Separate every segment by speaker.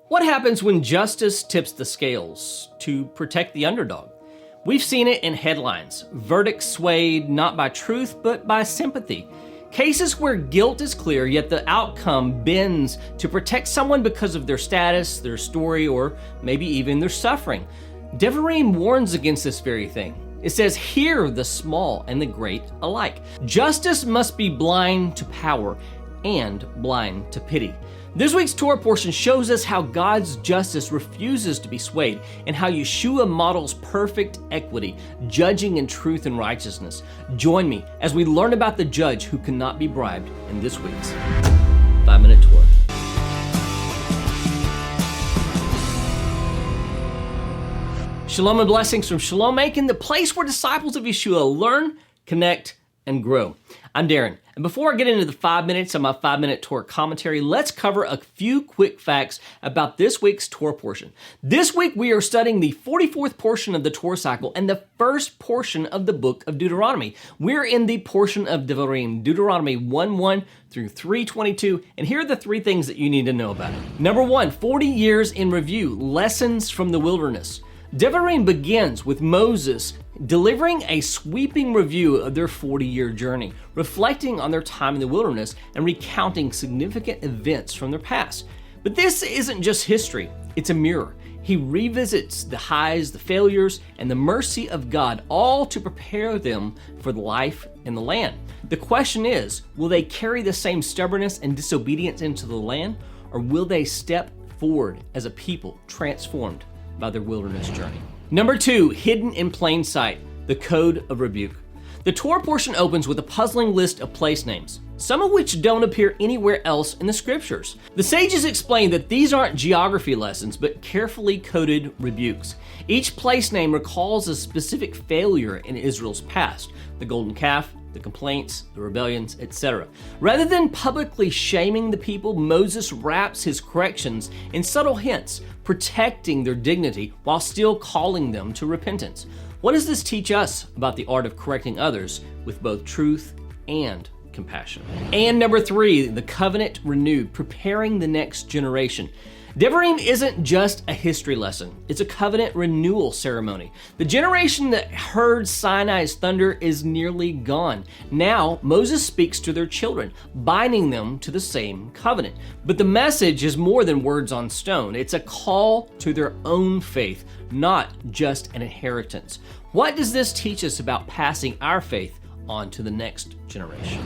Speaker 1: What happens when justice tips the scales to protect the underdog? We've seen it in headlines, verdicts swayed not by truth but by sympathy. Cases where guilt is clear, yet the outcome bends to protect someone because of their status, their story, or maybe even their suffering. Devarim warns against this very thing. It says, "Hear the small and the great alike. Justice must be blind to power and blind to pity." This week's Torah portion shows us how God's justice refuses to be swayed and how Yeshua models perfect equity, judging in truth and righteousness. Join me as we learn about the judge who cannot be bribed in this week's 5-Minute Torah. Shalom and blessings from Shalom, Macon, the place where disciples of Yeshua learn, connect, and grow. I'm Darren, and before I get into the 5 minutes of my 5-Minute Torah commentary, let's cover a few quick facts about this week's Torah portion. This week we are studying the 44th portion of the Torah cycle and the first portion of the book of Deuteronomy. We're in the portion of Devarim, Deuteronomy 1:1 through 3:22, and here are the three things that you need to know about it. Number one, 40 years in review, lessons from the wilderness. Devarim begins with Moses delivering a sweeping review of their 40-year journey, reflecting on their time in the wilderness and recounting significant events from their past. But this isn't just history, it's a mirror. He revisits the highs, the failures, and the mercy of God, all to prepare them for life in the land. The question is, will they carry the same stubbornness and disobedience into the land, or will they step forward as a people transformed by their wilderness journey? Number two, hidden in plain sight, the code of rebuke. The Torah portion opens with a puzzling list of place names, some of which don't appear anywhere else in the scriptures. The sages explain that these aren't geography lessons, but carefully coded rebukes. Each place name recalls a specific failure in Israel's past, the golden calf, the complaints, the rebellions, etc. Rather than publicly shaming the people, Moses wraps his corrections in subtle hints, protecting their dignity while still calling them to repentance. What does this teach us about the art of correcting others with both truth and compassion? And number three, the covenant renewed, preparing the next generation. Devarim isn't just a history lesson, it's a covenant renewal ceremony. The generation that heard Sinai's thunder is nearly gone. Now, Moses speaks to their children, binding them to the same covenant. But the message is more than words on stone. It's a call to their own faith, not just an inheritance. What does this teach us about passing our faith on to the next generation?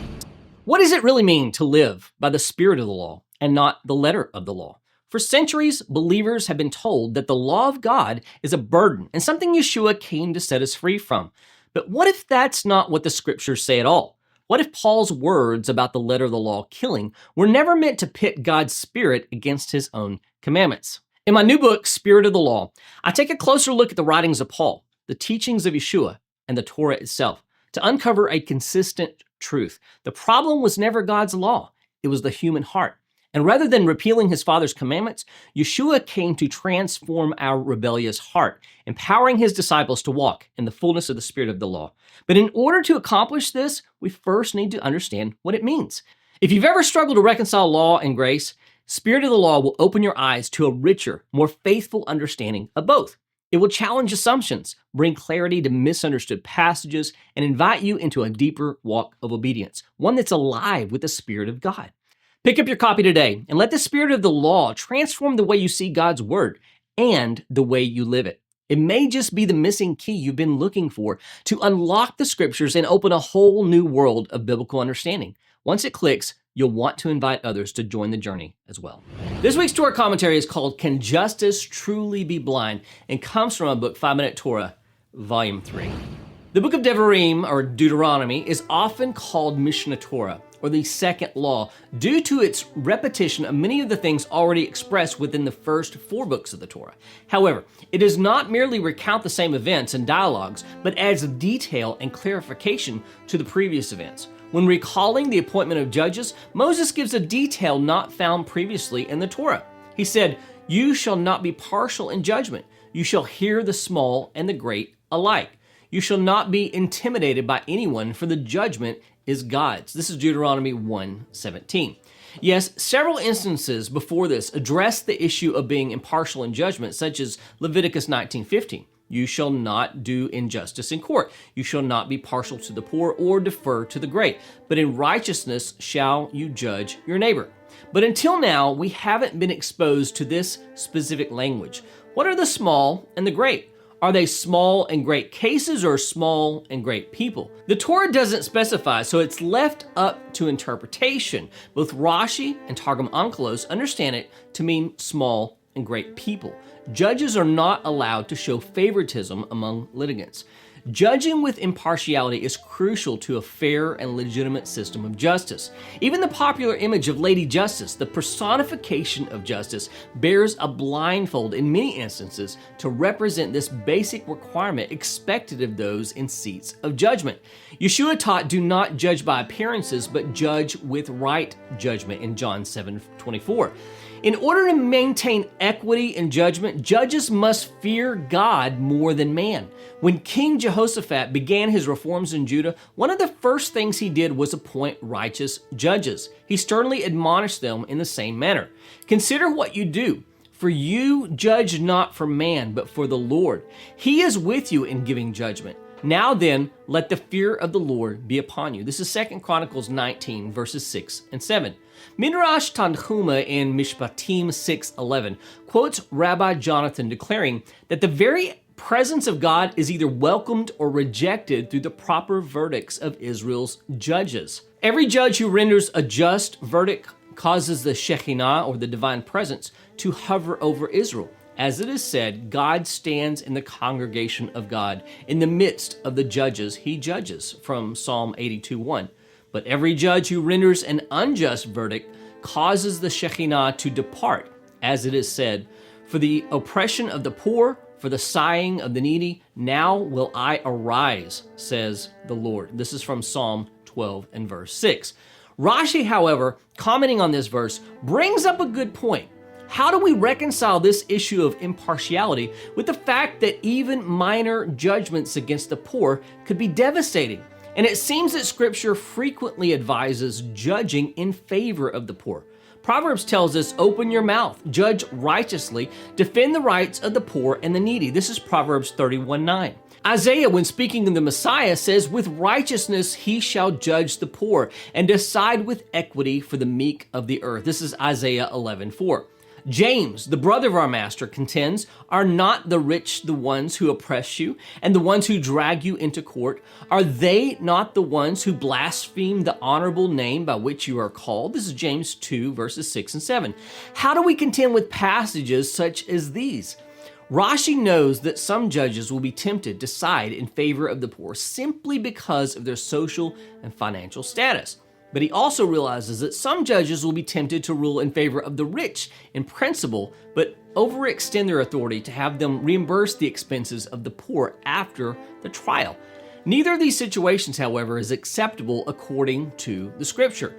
Speaker 1: What does it really mean to live by the spirit of the law and not the letter of the law? For centuries, believers have been told that the law of God is a burden and something Yeshua came to set us free from. But what if that's not what the scriptures say at all? What if Paul's words about the letter of the law killing were never meant to pit God's spirit against his own commandments? In my new book, Spirit of the Law, I take a closer look at the writings of Paul, the teachings of Yeshua, and the Torah itself to uncover a consistent truth. The problem was never God's law, it was the human heart. And rather than repealing his Father's commandments, Yeshua came to transform our rebellious heart, empowering his disciples to walk in the fullness of the spirit of the law. But in order to accomplish this, we first need to understand what it means. If you've ever struggled to reconcile law and grace, Spirit of the Law will open your eyes to a richer, more faithful understanding of both. It will challenge assumptions, bring clarity to misunderstood passages, and invite you into a deeper walk of obedience, one that's alive with the Spirit of God. Pick up your copy today and let the Spirit of the Law transform the way you see God's Word and the way you live it. It may just be the missing key you've been looking for to unlock the scriptures and open a whole new world of biblical understanding. Once it clicks, you'll want to invite others to join the journey as well. This week's Torah commentary is called Can Justice Truly Be Blind? And comes from a book, 5-Minute Torah, Volume 3. The book of Devarim, or Deuteronomy, is often called Minute Torah, or the second law, due to its repetition of many of the things already expressed within the first 4 books of the Torah. However, it does not merely recount the same events and dialogues, but adds detail and clarification to the previous events. When recalling the appointment of judges, Moses gives a detail not found previously in the Torah. He said, "You shall not be partial in judgment. You shall hear the small and the great alike. You shall not be intimidated by anyone, for the judgment is God's." This is Deuteronomy 1:17. Yes, several instances before this address the issue of being impartial in judgment, such as Leviticus 19:15. You shall not do injustice in court. You shall not be partial to the poor or defer to the great, but in righteousness shall you judge your neighbor. But until now, we haven't been exposed to this specific language. What are the small and the great? Are they small and great cases or small and great people? The Torah doesn't specify, so it's left up to interpretation. Both Rashi and Targum Onkelos understand it to mean small and great people. Judges are not allowed to show favoritism among litigants. Judging with impartiality is crucial to a fair and legitimate system of justice. Even the popular image of Lady Justice, the personification of justice, bears a blindfold in many instances to represent this basic requirement expected of those in seats of judgment. Yeshua taught, do not judge by appearances, but judge with right judgment in John 7:24. In order to maintain equity in judgment, judges must fear God more than man. When King Jehoshaphat began his reforms in Judah, one of the first things he did was appoint righteous judges. He sternly admonished them in the same manner. Consider what you do, for you judge not for man, but for the Lord. He is with you in giving judgment. Now then, let the fear of the Lord be upon you. This is 2 Chronicles 19, verses 6 and 7. Midrash Tanhuma in Mishpatim 6:11 quotes Rabbi Jonathan declaring that the very presence of God is either welcomed or rejected through the proper verdicts of Israel's judges. Every judge who renders a just verdict causes the Shekinah, or the divine presence, to hover over Israel. As it is said, God stands in the congregation of God, in the midst of the judges he judges, from Psalm 82:1. But every judge who renders an unjust verdict causes the Shekinah to depart, as it is said, for the oppression of the poor, for the sighing of the needy, now will I arise, says the Lord. This is from Psalm 12 and verse 6. Rashi, however, commenting on this verse, brings up a good point. How do we reconcile this issue of impartiality with the fact that even minor judgments against the poor could be devastating? And it seems that Scripture frequently advises judging in favor of the poor. Proverbs tells us, open your mouth, judge righteously, defend the rights of the poor and the needy. This is Proverbs 31:9. Isaiah, when speaking of the Messiah, says, with righteousness he shall judge the poor and decide with equity for the meek of the earth. This is Isaiah 11:4. James, the brother of our master, contends, are not the rich the ones who oppress you and the ones who drag you into court? Are they not the ones who blaspheme the honorable name by which you are called? This is James 2, verses 6 and 7. How do we contend with passages such as these? Rashi knows that some judges will be tempted to side in favor of the poor simply because of their social and financial status. But he also realizes that some judges will be tempted to rule in favor of the rich in principle, but overextend their authority to have them reimburse the expenses of the poor after the trial. Neither of these situations, however, is acceptable according to the Scripture.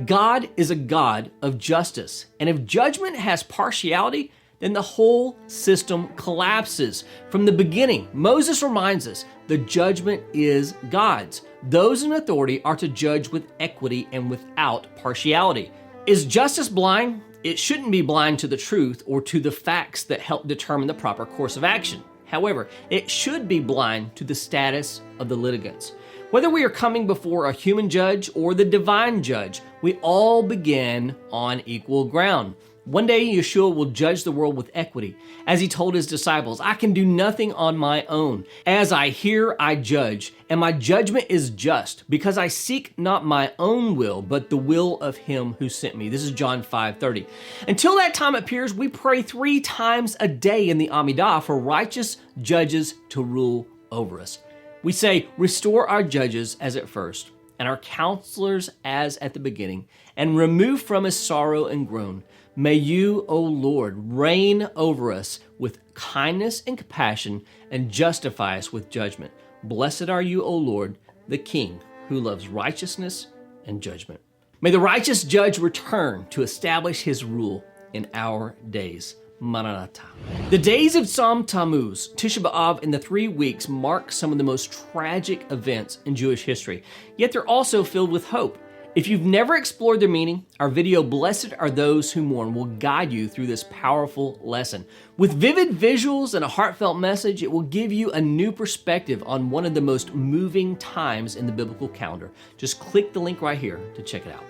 Speaker 1: God is a God of justice, and if judgment has partiality, then the whole system collapses. From the beginning, Moses reminds us the judgment is God's. Those in authority are to judge with equity and without partiality. Is justice blind? It shouldn't be blind to the truth or to the facts that help determine the proper course of action. However, it should be blind to the status of the litigants. Whether we are coming before a human judge or the divine judge, we all begin on equal ground. One day, Yeshua will judge the world with equity. As he told his disciples, I can do nothing on my own. As I hear, I judge, and my judgment is just, because I seek not my own will, but the will of him who sent me. This is John 5:30. Until that time appears, we pray 3 times a day in the Amidah for righteous judges to rule over us. We say, restore our judges as at first, and our counselors as at the beginning, and remove from us sorrow and groan. May you, O Lord, reign over us with kindness and compassion and justify us with judgment. Blessed are you, O Lord, the King, who loves righteousness and judgment. May the righteous judge return to establish his rule in our days. Maranatha. The days of Tzom Tammuz, Tisha B'Av, and the 3 weeks mark some of the most tragic events in Jewish history, yet they're also filled with hope. If you've never explored their meaning, our video, Blessed Are Those Who Mourn, will guide you through this powerful lesson. With vivid visuals and a heartfelt message, it will give you a new perspective on one of the most moving times in the biblical calendar. Just click the link right here to check it out.